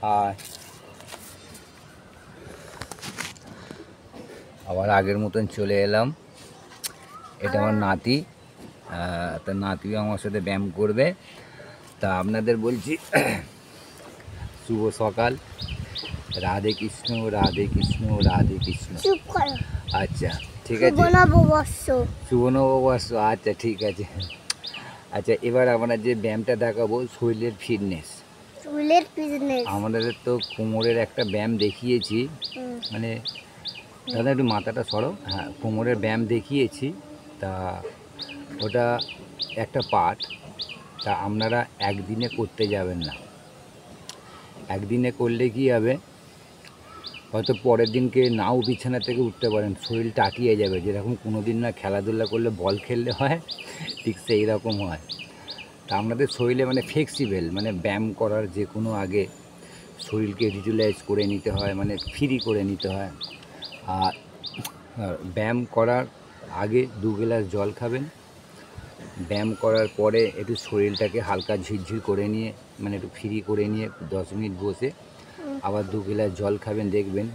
High, আবার আগের মতন চলে এলাম। এটা আমার নাতি, তার নাতিও আমার সাথে ব্যায়াম করবে। তা আপনাদের বলছি শুভ সকাল, রাধে কৃষ্ণ রাধে কৃষ্ণ রাধে কৃষ্ণ। আচ্ছা ঠিক আছে, শুভ নববর্ষ। আচ্ছা ঠিক আছে। আচ্ছা এবার আমরা যে ব্যায়ামটা দেখাবো শরীরের ফিটনেস। আমাদের তো কোমরের একটা ব্যায়াম দেখিয়েছি, মানে দাদা একটু মাথাটা সরো। হ্যাঁ, কোমরের ব্যায়াম দেখিয়েছি, তা ওটা একটা পার্ট। তা আপনারা একদিনে করতে যাবেন না। একদিনে করলে কি হবে, হয়তো পরের দিনকে নাও বিছানা থেকে উঠতে পারেন, শরীর টাটিয়ে যাবে। যেরকম কোনো দিন না খেলাধুলা করলে বল খেললে হয়, ঠিক সেই রকম হয়। তা আপনাদের শরীরে মানে ফ্লেক্সিবল, মানে ব্যায়াম করার যে কোনো আগে শরীরকে রিটিলাইজ করে নিতে হয়, মানে ফ্রি করে নিতে হয়। আর ব্যায়াম করার আগে 2 গ্লাস জল খাবেন। ব্যায়াম করার পরে একটু শরীরটাকে হালকা ঝিরঝির করে নিয়ে, মানে একটু ফ্রি করে নিয়ে 10 মিনিট বসে আবার 2 গ্লাস জল খাবেন। দেখবেন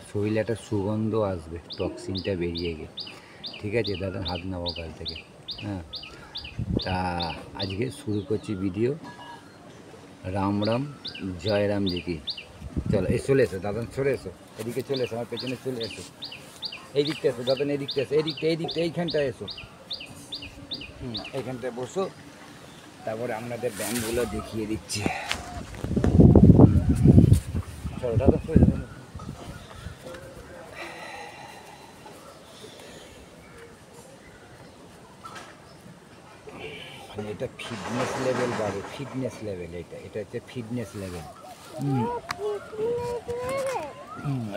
শরীরে একটা সুগন্ধ আসবে, টক্সিনটা বেরিয়ে গিয়ে। ঠিক আছে দাদা, হাত নাও কাল থেকে। হ্যাঁ, তা আজকে শুরু করছি ভিডিও। রাম রাম, জয় রাম জি কি। চলো চলে এসো দাদা, চলে এসো এদিকে, চলে এসো আমার পেছনে, চলে এসো এই দিকটা এসো দাদা, এই দিকটা এসো, এই দিকটা এইখানটায় এসো। এইখানটায় বসো, তারপরে আপনাদের ব্যায়ামগুলো দেখিয়ে দিচ্ছি। চলো দাদা, চলে যাবো। মানে এটা ফিটনেস লেভেল বাড়ে, ফিটনেস লেভেল, এটা হচ্ছে ফিটনেস লেভেল।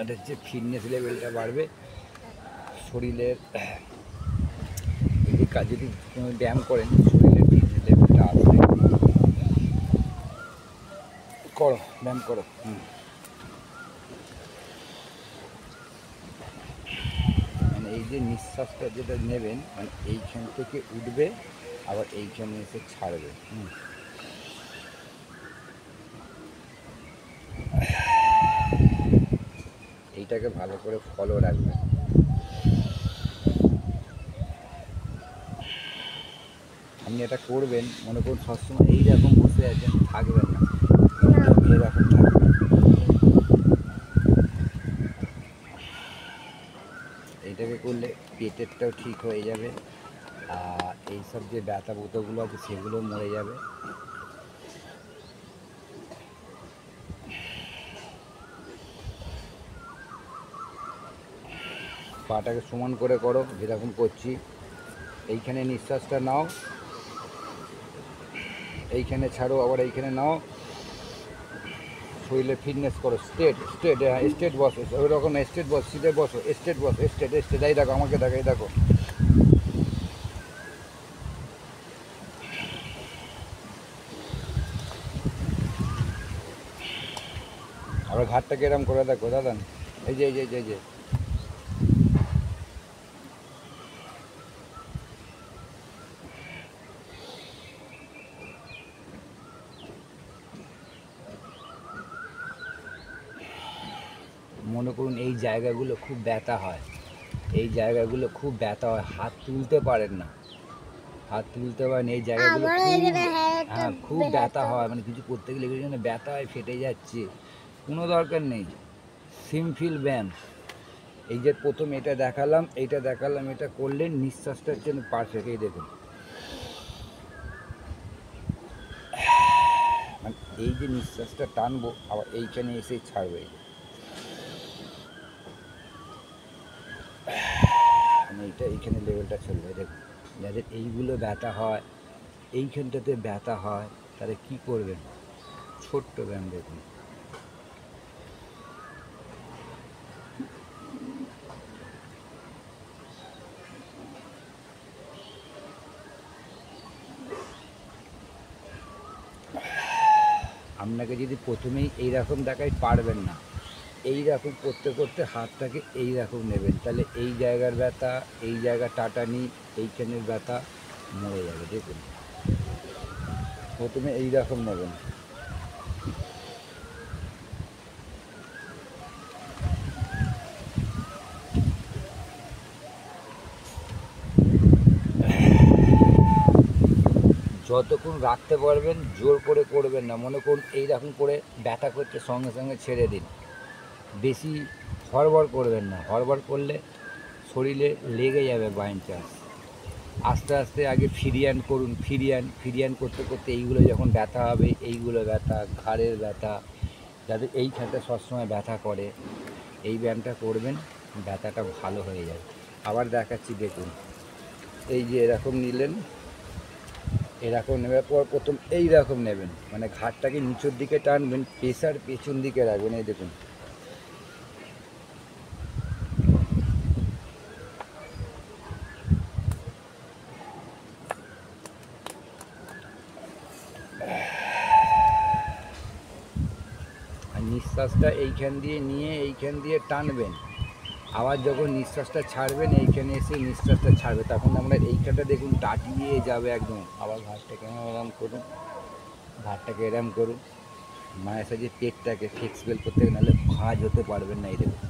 এটা হচ্ছে ফিটনেস লেভেলটা বাড়বে শরীরের। এই কাজ যদি ব্যায়াম করেন, শরীরের ফিটনেস লেভেলটা আসবে। করো, ব্যায়াম করো। মানে এই যে নিঃশ্বাসটা যেটা নেবেন, মানে এইখান থেকে উঠবে, আবার এইখানে এসে ছাড়বে। এইটাকে ভালো করে ফলো রাখবেন। আপনি এটা করবেন, মনে করুন সবসময় এইরকম বসে আছেন, থাকবেন না, এরকম থাকবেন। এইটাকে করলে পেটেরটাও ঠিক হয়ে যাবে, আর এইসব যে ব্যথা বোতগুলো আছে সেগুলো মরে যাবে। পাটাকে সমান করে করো, যেরকম করছি। এইখানে নিঃশ্বাসটা নাও, এইখানে ছাড়ো, আবার এইখানে নাও। শরীরে ফিটনেস করো। স্ট্রেট স্ট্রেট, হ্যাঁ স্ট্রেট বসো, ওই রকম স্ট্রেট বস, সিধে বসো, স্ট্রেট বসো, স্ট্রেট স্ট্রেট। এই দেখো আমাকে, দেখো এই দেখো। আবার ঘাটটাকে এরম করে দেখো দাদা, এই যে এই যে এই যে। মনে করুন এই জায়গাগুলো খুব ব্যথা হয়, এই জায়গাগুলো খুব ব্যথা হয়, হাত তুলতে পারেন না, হাত তুলতে পারেন এই জায়গাগুলো হ্যাঁ খুব ব্যথা হয়। মানে কিছু করতে গেলে যেন ব্যথা হয়, ফেটে যাচ্ছে। কোনো দরকার নেই, সিম্পল ব্যায়াম। এই যে প্রথম এটা দেখালাম, এটা করলে নিঃশ্বাসটার জন্য পারফেক্ট। এই দেখুন, মানে এই যে নিঃশ্বাসটা টানবো, আবার এইখানে এসে ছাড়বো। এই মানে এইখানে লেভেলটা চলবে। দেখুন, যাদের এইগুলো ব্যথা হয়, এইখানটাতে ব্যথা হয়, তাহলে কি করবেন? ছোট্ট ব্যায়াম দেখুন। আপনাকে যদি প্রথমেই এইরকম দেখায়, পারবেন না। এইরকম করতে করতে হাতটাকে এইরকম নেবেন, তাহলে এই জায়গার ব্যথা, এই জায়গা টাটানি, এইখানের ব্যথা মরে যাবে। দেখুন, প্রথমে এইরকম নেবেন, যতক্ষণ রাখতে পারবেন জোর করে করবেন না। মনে করুন এইরকম করে ব্যথা করতে সঙ্গে সঙ্গে ছেড়ে দিন। বেশি হড়বড় করবেন না, হড়বড় করলে শরীরে লেগে যাবে বাই চান্স। আস্তে আস্তে আগে ফিরিয়ান করুন, ফিরিয়ান করতে করতে এইগুলো যখন ব্যথা হবে, এইগুলো ব্যথা, ঘাড়ের ব্যথা, যাদের এইখানটা সবসময় ব্যথা করে, এই ব্যায়ামটা করবেন, ব্যথাটা ভালো হয়ে যাবে। আবার দেখাচ্ছি দেখুন, এই যে এরকম নিলেন, এরকম নেওয়ার পর প্রথম এইরকম নেবেন, মানে ঘাড়টাকে নিচের দিকে টানবেন, প্রেসার পেছন দিকে রাখবেন। এই দেখুন, আর নিঃশ্বাসটা এইখান দিয়ে নিয়ে এইখান দিয়ে টানবেন। আবার যখন নিঃশ্বাসটা ছাড়বেন, এইখানে এসে নিঃশ্বাসটা ছাড়বে, তখন আমরা এইখানটা দেখুন টাটিয়ে যাবে একদম। আবার ঘাড়টাকে এরম করুন, ঘাড়টাকে এরম করুন, মায়ের সাথে পেটটাকে ফ্লেক্সিবল করতে, নাহলে ভাঁজ হতে পারবেন না। এই দেখুন,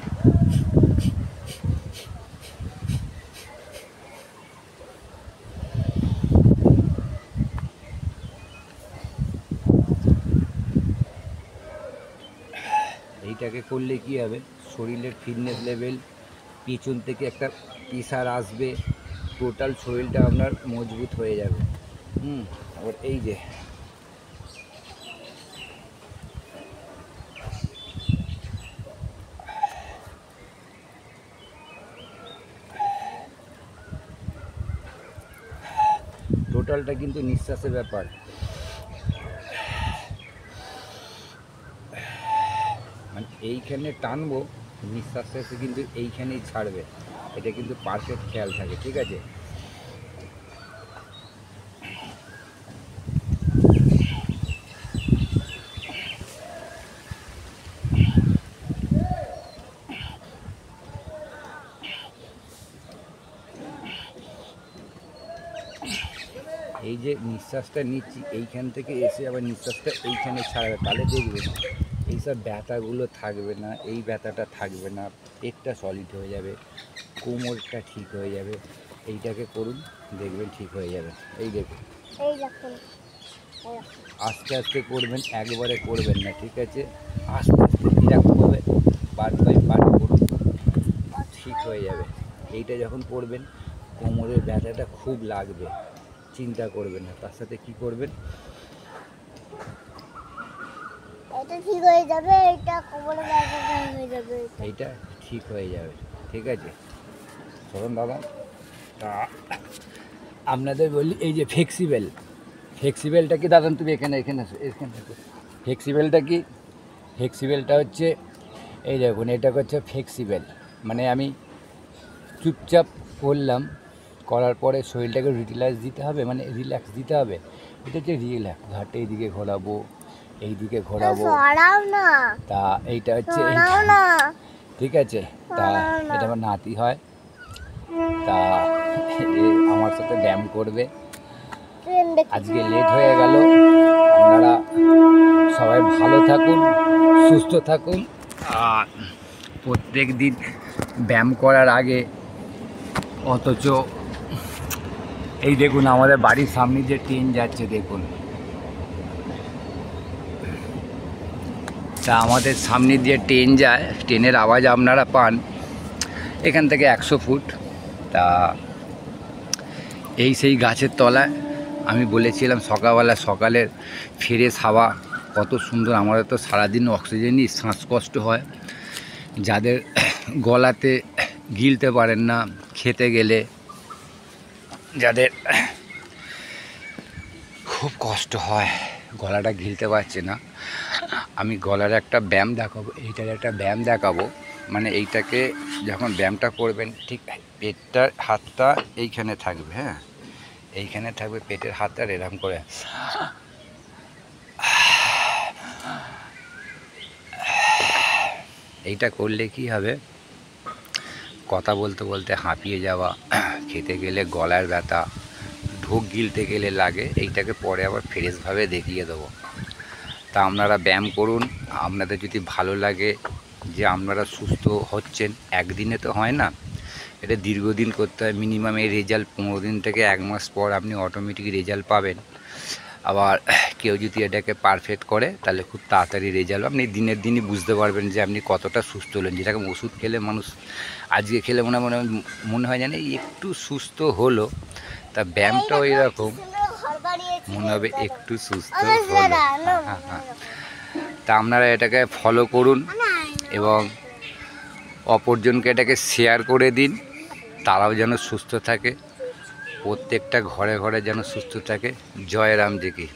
এইটাকে করলে কি হবে, শরীরের ফিটনেস লেভেল, পিছন থেকে একটা প্রেসার আসবে, টোটাল শরীরটা আপনার মজবুত হয়ে যাবে। আবার এই যে টোটালটা কিন্তু নিঃশ্বাসের ব্যাপার। মানে এইখানে টানবো, নিঃশ্বাসটা এসে কিন্তু এইখানেই ছাড়বে, এটা কিন্তু পারফেক্ট খেয়াল থাকে, ঠিক আছে? এই যে নিঃশ্বাসটা নিচ্ছি, এইখান থেকে এসে আবার নিঃশ্বাসটা এইখানে ছাড়বে, তাহলে দেখবেন এইসব ব্যথাগুলো থাকবে না, এই ব্যথাটা থাকবে না, পেটটা সলিড হয়ে যাবে, কোমরটা ঠিক হয়ে যাবে। এইটাকে করুন, দেখবেন ঠিক হয়ে যাবে। এই দেখুন, আস্তে আস্তে করবেন, একবারে করবেন না, ঠিক আছে? আস্তে আস্তে এরকমভাবে পার্ট বাই পার্ট করুন, ঠিক হয়ে যাবে। এইটা যখন করবেন, কোমরের ব্যথাটা খুব লাগবে, চিন্তা করবেন না। তার সাথে কি করবেন, এটা ঠিক হয়ে যাবে, এটা কোমরের ব্যথাটা হয়ে যাবে, এইটা ঠিক হয়ে যাবে, ঠিক আছে? চলুন দাদা, তা আপনাদের বলি, এই যে ফ্লেক্সিবেলটা কি দাদা, তুমি এখানে ফ্লেক্সিবেলটা কি, ফ্লেক্সিবেলটা হচ্ছে এই দেখুন, এটা হচ্ছে ফ্লেক্সিবেল, মানে আমি চুপচাপ করলাম, করার পরে শরীরটাকে রিল্যাক্স দিতে হবে, মানে রিল্যাক্স দিতে হবে। এটা হচ্ছে রিল্যাক্স, ঘাটে এইদিকে ঘোরাবো, এইদিকে ঘোরাবো, তা এইটা হচ্ছে ঠিক আছে? তা এটা আমার নাতি হয়, তা আমার সাথে ব্যায়াম করবে। আজকে লেট হয়ে গেল, আপনারা সবাই ভালো থাকুন, সুস্থ থাকুন। আর প্রত্যেক দিন ব্যায়াম করার আগে, অথচ এই দেখুন আমাদের বাড়ির সামনে যে ট্রেন যাচ্ছে দেখুন, তা আমাদের সামনে দিয়ে ট্রেন যায়, ট্রেনের আওয়াজ আপনারা পান এখান থেকে 100 ফুট। তা এই সেই গাছের তলায় আমি বলেছিলাম সকালের ফ্রেশ হাওয়া কত সুন্দর। আমাদের তো সারাদিন অক্সিজেনই শ্বাসকষ্ট হয়, যাদের গলাতে গিলতে পারেন না খেতে গেলে, যাদের খুব কষ্ট হয়, গলাটা গিলতে পারছে না, আমি গলার একটা ব্যায়াম দেখাবো, এইটার একটা ব্যায়াম দেখাবো। মানে এইটাকে যখন ব্যায়ামটা করবেন, ঠিক পেটটার হাতটা এইখানে থাকবে, হ্যাঁ এইখানে থাকবে পেটের হাতটা, এরকম করে এইটা করলে কি হবে, কথা বলতে বলতে হাঁপিয়ে যাওয়া, খেতে গেলে গলার ব্যথা, ঢোক গিলতে গেলে লাগে, এইটাকে পরে আবার ফ্রেশভাবে দেখিয়ে দেবো। তা আপনারা ব্যায়াম করুন, আপনাদের যদি ভালো লাগে যে আপনারা সুস্থ হচ্ছেন, একদিনে তো হয় না, এটা দীর্ঘদিন করতে হয়, মিনিমাম এই রেজাল্ট 15 দিন থেকে 1 মাস পর আপনি অটোমেটিক রেজাল্ট পাবেন। আবার কেউ যদি এটাকে পারফেক্ট করে তাহলে খুব তাড়াতাড়ি রেজাল্ট আপনি দিনের দিনই বুঝতে পারবেন যে আপনি কতটা সুস্থ হলেন। যেটাকে ওষুধ খেলে মানুষ আজকে খেলে মনে হয় জানে একটু সুস্থ হলো, তা ব্যায়ামটাও এরকম ঘর বানিয়েছি মনে হবে একটু সুস্থ হলো। হ্যাঁ। তা আপনারা এটাকে ফলো করুন এবং অপরজনকে এটাকে শেয়ার করে দিন, তারাও যেন সুস্থ থাকে, প্রত্যেকটা ঘরে ঘরে যেন সুস্থ থাকে। জয় রামজি কি।